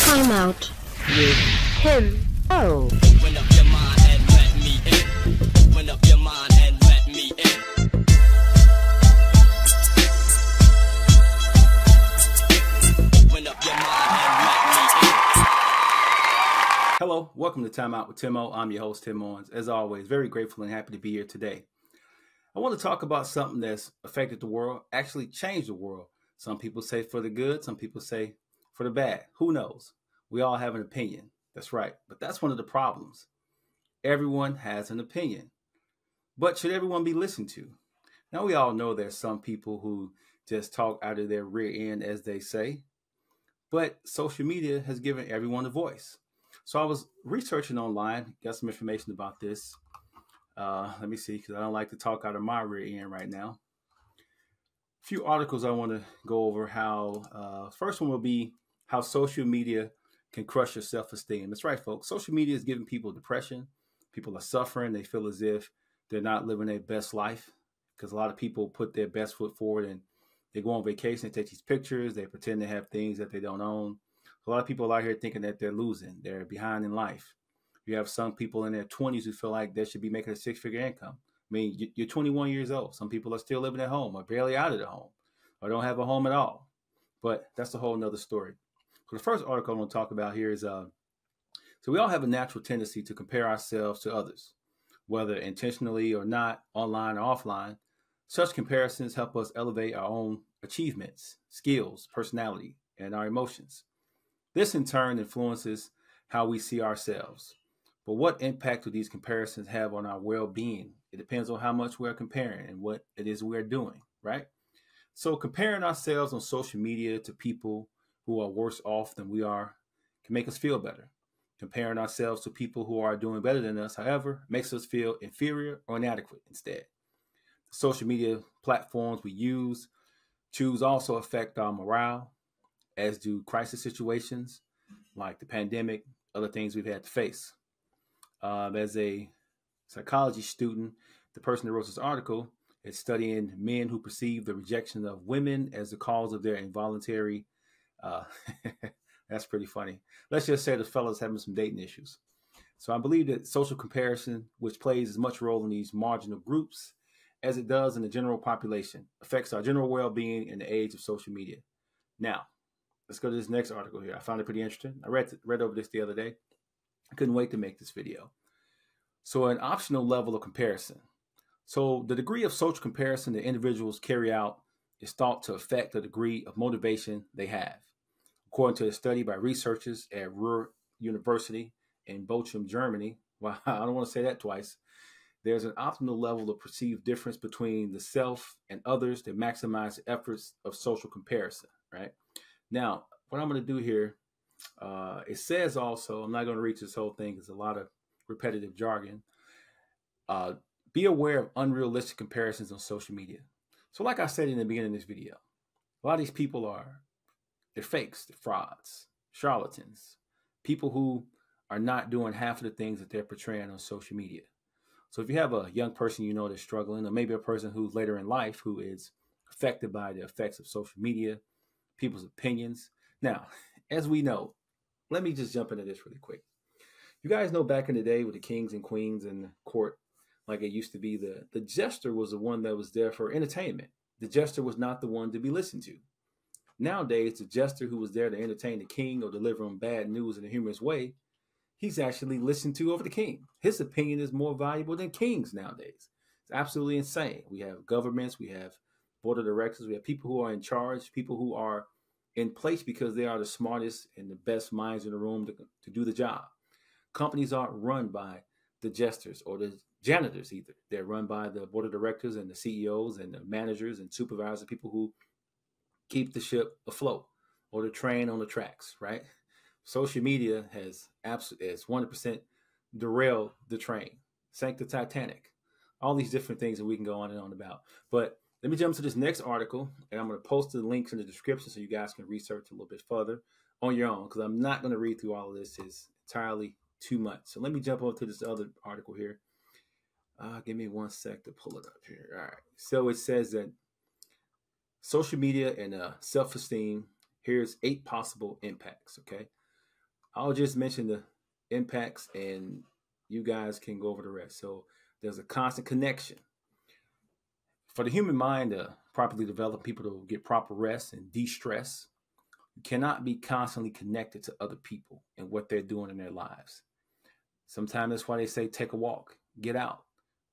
Time out with him. Oh. Open up your mind and let me in. Open up your mind and let me in. Open up your mind and let me in. Hello, welcome to Time Out with Timo. I'm your host, Tim Owens. As always, very grateful and happy to be here today. I want to talk about something that's affected the world, actually changed the world. Some people say for the good, some people say for the bad. Who knows? We all have an opinion. That's right. But that's one of the problems. Everyone has an opinion. But should everyone be listened to? Now, we all know there's some people who just talk out of their rear end, as they say. But social media has given everyone a voice. So I was researching online, got some information about this. Let me see, because I don't like to talk out of my rear end right now. A few articles I want to go over how, first one will be how social media can crush your self-esteem. That's right, folks. Social media is giving people depression. People are suffering. They feel as if they're not living their best life because a lot of people put their best foot forward and they go on vacation, they take these pictures, they pretend to have things that they don't own. A lot of people out here thinking that they're losing. They're behind in life. You have some people in their 20s who feel like they should be making a six-figure income. I mean, you're 21 years old. Some people are still living at home or barely out of the home or don't have a home at all. But that's a whole nother story. So the first article I want to talk about here is, so we all have a natural tendency to compare ourselves to others, whether intentionally or not, online or offline. Such comparisons help us elevate our own achievements, skills, personality, and our emotions. This in turn influences how we see ourselves. But what impact do these comparisons have on our well-being? It depends on how much we're comparing and what it is we're doing, right? So comparing ourselves on social media to people who are worse off than we are can make us feel better. Comparing ourselves to people who are doing better than us, however, makes us feel inferior or inadequate instead. The social media platforms we choose also affect our morale, as do crisis situations like the pandemic, other things we've had to face. As a psychology student, the person that wrote this article is studying men who perceive the rejection of women as the cause of their involuntary. That's pretty funny. Let's just say the fella's having some dating issues. So I believe that social comparison, which plays as much role in these marginal groups as it does in the general population, affects our general well-being in the age of social media. Now, let's go to this next article here. I found it pretty interesting. I read over this the other day. I couldn't wait to make this video. So an optional level of comparison. So the degree of social comparison that individuals carry out is thought to affect the degree of motivation they have. According to a study by researchers at Ruhr University in Bochum, Germany, wow, I don't want to say that twice, there's an optimal level of perceived difference between the self and others that maximize the efforts of social comparison, right? Now, what I'm going to do here, it says also, I'm not going to read this whole thing, it's a lot of repetitive jargon. Be aware of unrealistic comparisons on social media. So like I said in the beginning of this video, a lot of these people they're fakes, they're frauds, charlatans, people who are not doing half of the things that they're portraying on social media. So if you have a young person you know that's struggling, or maybe a person who's later in life who is affected by the effects of social media, people's opinions. Now, as we know, let me just jump into this really quick. You guys know back in the day with the kings and queens in the court, like it used to be, the jester was the one that was there for entertainment. The jester was not the one to be listened to. Nowadays, the jester who was there to entertain the king or deliver him bad news in a humorous way, he's actually listened to over the king. His opinion is more valuable than kings nowadays. It's absolutely insane. We have governments, we have board of directors, we have people who are in charge, people who are in place because they are the smartest and the best minds in the room to do the job. Companies aren't run by the jesters or the janitors either. They're run by the board of directors and the CEOs and the managers and supervisors, people who keep the ship afloat or the train on the tracks, right? Social media has 100% derailed the train, sank the Titanic, all these different things that we can go on and on about. But let me jump to this next article, and I'm going to post the links in the description so you guys can research a little bit further on your own, because I'm not going to read through all of this. It's entirely too much. So let me jump over to this other article here. Give me one sec to pull it up here. All right. So it says that social media and self-esteem, here's 8 possible impacts, okay? I'll just mention the impacts and you guys can go over the rest. So there's a constant connection. For the human mind to properly develop, people to get proper rest and de-stress, you cannot be constantly connected to other people and what they're doing in their lives. Sometimes that's why they say take a walk, get out,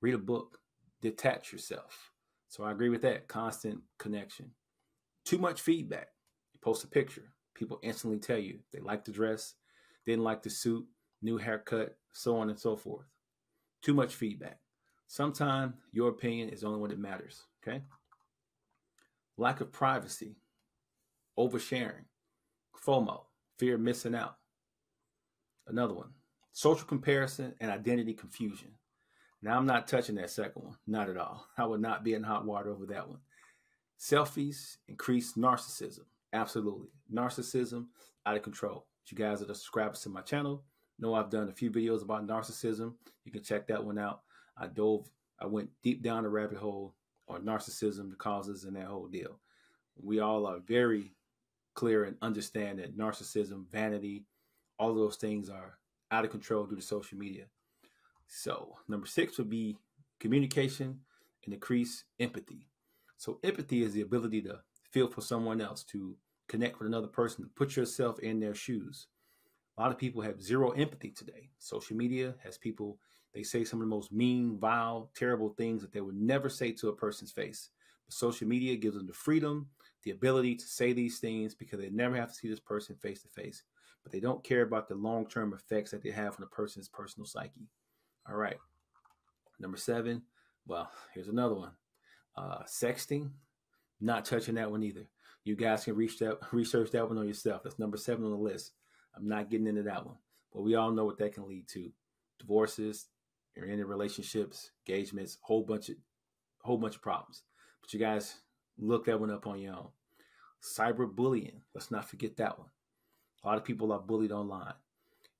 read a book, detach yourself. So I agree with that. Constant connection. Too much feedback. You post a picture, people instantly tell you they like the dress, didn't like the suit, new haircut, so on and so forth. Too much feedback. Sometimes your opinion is the only one that matters, okay? Lack of privacy, oversharing, FOMO, fear of missing out. Another one, social comparison and identity confusion. Now, I'm not touching that second one, not at all. I would not be in hot water over that one. Selfies increase narcissism, absolutely. Narcissism, out of control. You guys that are subscribers to my channel know I've done a few videos about narcissism. You can check that one out. I went deep down the rabbit hole on narcissism, the causes, and that whole deal. We all are very clear and understand that narcissism, vanity, all of those things are out of control due to social media. So number 6 would be communication and increase empathy. So empathy is the ability to feel for someone else, to connect with another person, to put yourself in their shoes. A lot of people have zero empathy today. Social media has people, they say some of the most mean, vile, terrible things that they would never say to a person's face. But social media gives them the freedom, the ability to say these things because they never have to see this person face to face. But they don't care about the long-term effects that they have on a person's personal psyche. All right. Number 7. Well, here's another one. Sexting. Not touching that one either. You guys can research that one on yourself. That's number 7 on the list. I'm not getting into that one. But we all know what that can lead to. Divorces, you're in relationships, engagements, whole bunch of problems. But you guys look that one up on your own. Cyberbullying. Let's not forget that one. A lot of people are bullied online.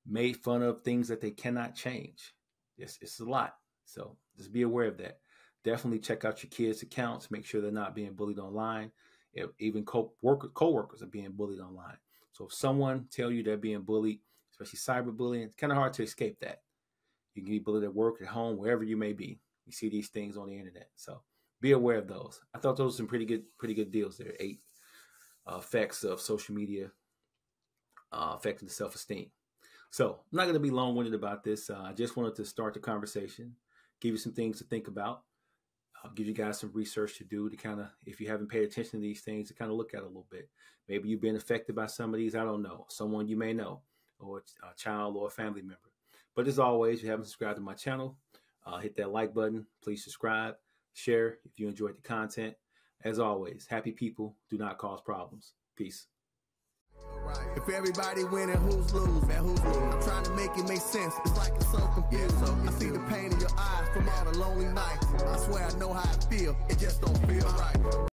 Made fun of things that they cannot change. It's a lot. So just be aware of that. Definitely check out your kids' accounts. Make sure they're not being bullied online. Even co-workers are being bullied online. So if someone tell you they're being bullied, especially cyberbullying, it's kind of hard to escape that. You can be bullied at work, at home, wherever you may be. You see these things on the internet. So be aware of those. I thought those were some pretty good deals there. 8 effects of social media affecting the self-esteem. So I'm not going to be long-winded about this. I just wanted to start the conversation, give you some things to think about. I'll give you guys some research to do to kind of, if you haven't paid attention to these things, to kind of look at it a little bit. Maybe you've been affected by some of these. I don't know. Someone you may know, or a child or a family member. But as always, if you haven't subscribed to my channel, hit that like button. Please subscribe, share if you enjoyed the content. As always, happy people do not cause problems. Peace. If everybody winning, who's losing? Man, who's losing? I'm trying to make it make sense. It's like it's so confusing. I see the pain in your eyes from all the lonely nights. I swear I know how I feel. It just don't feel right.